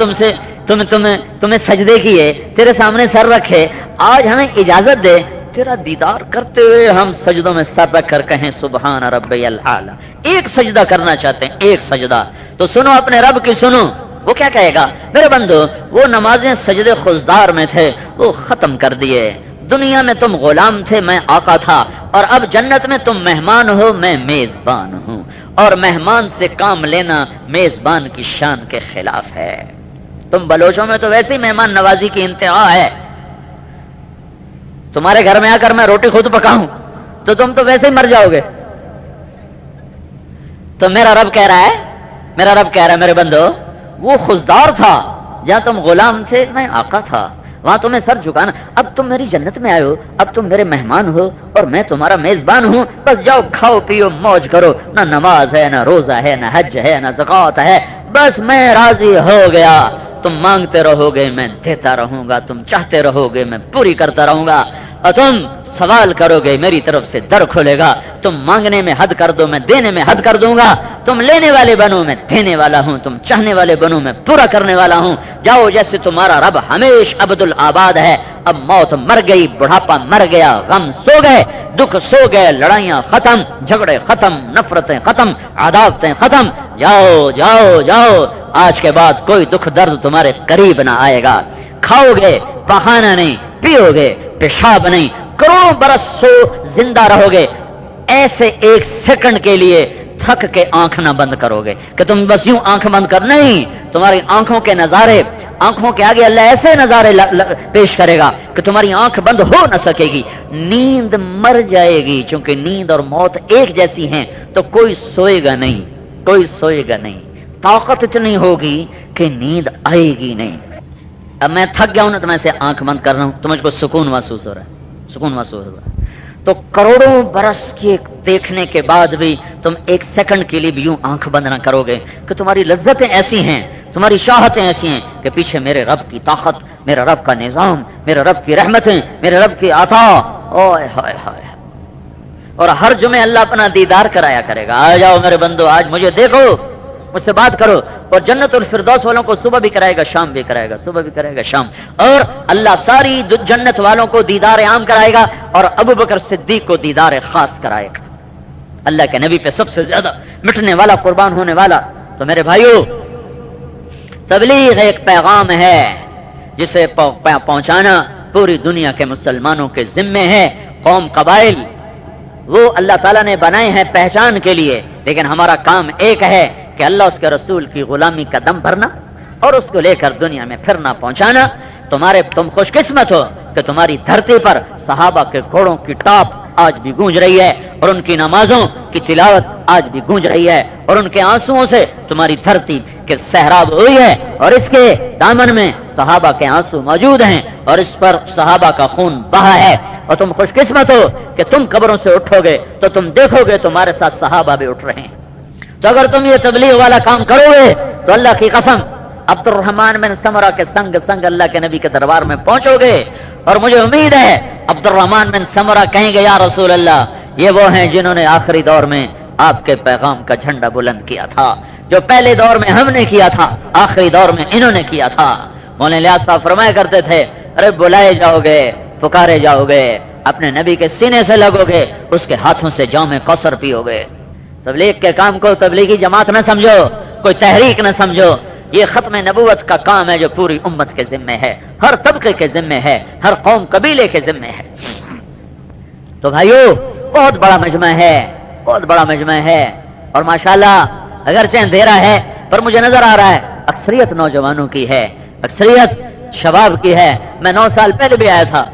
تمہیں سجدے کیے، تیرے سامنے سر رکھے، آج ہمیں اجازت دے تیرا دیدار کرتے ہوئے ہم سجدوں میں سر رکھ کر کہیں سبحان ربی الاعلی. ایک سجدہ کرنا چاہتے ہیں، ایک سجدہ. تو سنو اپنے رب کی سنو، وہ کیا کہے گا؟ میرے بندو وہ نمازیں سجدے خضدار میں تھے وہ ختم کر دیے. دنیا میں تم غلام تھے، میں آقا تھا، اور اب جنت میں تم مہمان ہو، میں میزبان ہوں. اور مہمان سے کام لینا میزبان کی شان کے خلاف ہے. تم بلوچوں میں تو ویسے ہی مہمان نوازی کی انتہا ہے. تمہارے گھر میں آ کر میں روٹی خود پکاؤں تو تم تو ویسے ہی مر جاؤ گے. تو میرا رب کہہ رہا ہے میرے بندو وہ خضدار تھا جہاں تم غلام تھے، میں آقا تھا، وہاں تمہیں سر جھکانا. اب تم میری جنت میں آئے ہو، اب تم میرے مہمان ہو اور میں تمہارا میزبان ہوں. بس جاؤ کھاؤ پیو موج کرو. نہ نماز ہے، نہ روزہ ہے، نہ حج ہے، نہ زکوٰۃ ہے. بس میں راضی ہو گیا. تم مانگتے رہو گے میں دیتا رہوں گا، تم چاہتے رہو گے میں پوری کرتا رہوں گا، اور تم سوال کرو گے میری طرف سے در کھلے گا. تم مانگنے میں حد کر دو میں دینے میں حد کر دوں گا. تم لینے والے بنو میں دینے والا ہوں، تم چاہنے والے بنو میں پورا کرنے والا ہوں. جاؤ جیسے تمہارا رب ہمیش عبد الآباد ہے. اب موت مر گئی، بڑھاپا مر گیا، غم سو گئے، دکھ سو گئے، لڑائیاں ختم، جھگڑے ختم، نفرتیں ختم، عداوتیں ختم. جاؤ جاؤ جاؤ، آج کے بعد کوئی دکھ درد تمہارے قریب نہ آئے گا. کھاؤ گے بہانہ نہیں، پیو گے پیشاب نہیں، کروڑوں برس سو زندہ رہو گے. ایسے ایک سیکنڈ کے لیے تھک کے آنکھ نہ بند کرو گے کہ تم بس یوں آنکھ بند کر، نہیں. تمہاری آنکھوں کے نظارے، آنکھوں کے آگے اللہ ایسے نظارے پیش کرے گا کہ تمہاری آنکھ بند ہو نہ سکے گی. نیند مر جائے گی، چونکہ نیند اور موت ایک جیسی ہیں تو کوئی سوئے گا نہیں، کوئی سوئے گا نہیں. طاقت اتنی ہوگی کہ نیند آئے گی نہیں. اب میں تھک گیا ہوں نا تو میں سے آنکھ بند کر رہا ہوں تو مجھ کو سکون محسوس ہو رہا ہے، سکون محسوس ہو رہا ہے. تو کروڑوں برس کے دیکھنے کے بعد بھی تم ایک سیکنڈ کے لیے بھی یوں آنکھ بند نہ کرو گے کہ تمہاری لذتیں ایسی ہیں، تمہاری چاہتیں ایسی ہیں کہ پیچھے میرے رب کی طاقت، میرا رب کا نظام، میرے رب کی رحمتیں، میرے رب کی عطا. اوئے ہائے ہائے. اور ہر جمعے اللہ اپنا دیدار کرایا کرے گا. آ جاؤ میرے بندو، آج مجھے دیکھو، مجھ سے بات کرو. اور جنت الفردوس والوں کو صبح بھی کرائے گا، شام بھی کرائے گا، صبح بھی کرائے گا، شام. اور اللہ ساری جنت والوں کو دیدار عام کرائے گا اور ابو بکر صدیق کو دیدار خاص کرائے گا. اللہ کے نبی پہ سب سے زیادہ مٹنے والا، قربان ہونے والا. تو میرے بھائیو، تبلیغ ایک پیغام ہے جسے پہنچانا پوری دنیا کے مسلمانوں کے ذمے ہے. قوم قبائل وہ اللہ تعالیٰ نے بنائے ہیں پہچان کے لیے، لیکن ہمارا کام ایک ہے کہ اللہ اس کے رسول کی غلامی کا دم بھرنا اور اس کو لے کر دنیا میں پھرنا پہنچانا. تم خوش قسمت ہو کہ تمہاری دھرتی پر صحابہ کے گھوڑوں کی ٹاپ آج بھی گونج رہی ہے، اور ان کی نمازوں کی تلاوت آج بھی گونج رہی ہے، اور ان کے آنسوؤں سے تمہاری دھرتی کے سہراب ہوئی ہے، اور اس کے دامن میں صحابہ کے آنسو موجود ہیں، اور اس پر صحابہ کا خون بہا ہے. اور تم خوش قسمت ہو کہ تم قبروں سے اٹھو گے تو تم دیکھو گے تمہارے ساتھ صحابہ بھی اٹھ رہے ہیں. تو اگر تم یہ تبلیغ والا کام کرو گے تو اللہ کی قسم عبد الرحمن بن سمرہ کے سنگ سنگ اللہ کے نبی کے دربار میں پہنچو گے. اور مجھے امید ہے عبد الرحمن بن سمرہ کہیں گے یا رسول اللہ یہ وہ ہیں جنہوں نے آخری دور میں آپ کے پیغام کا جھنڈا بلند کیا تھا، جو پہلے دور میں ہم نے کیا تھا، آخری دور میں انہوں نے کیا تھا. مولانا الیاس صاحب فرمایا کرتے تھے ارے بلائے جاؤ گے، پکارے جاؤ گے، اپنے نبی کے سینے سے لگو گے، اس کے ہاتھوں سے جام کوثر پیو گے. تبلیغ کے کام کو تبلیغی جماعت نہ سمجھو، کوئی تحریک نہ سمجھو. یہ ختم نبوت کا کام ہے جو پوری امت کے ذمے ہے، ہر طبقے کے ذمے ہے، ہر قوم قبیلے کے ذمے ہے. تو بھائیو بہت بڑا مجمع ہے، بہت بڑا مجمع ہے. اور ماشاءاللہ اگرچہ اندھیرا ہے پر مجھے نظر آ رہا ہے اکثریت نوجوانوں کی ہے، اکثریت شباب کی ہے۔ میں 9 سال پہلے بھی آیا تھا،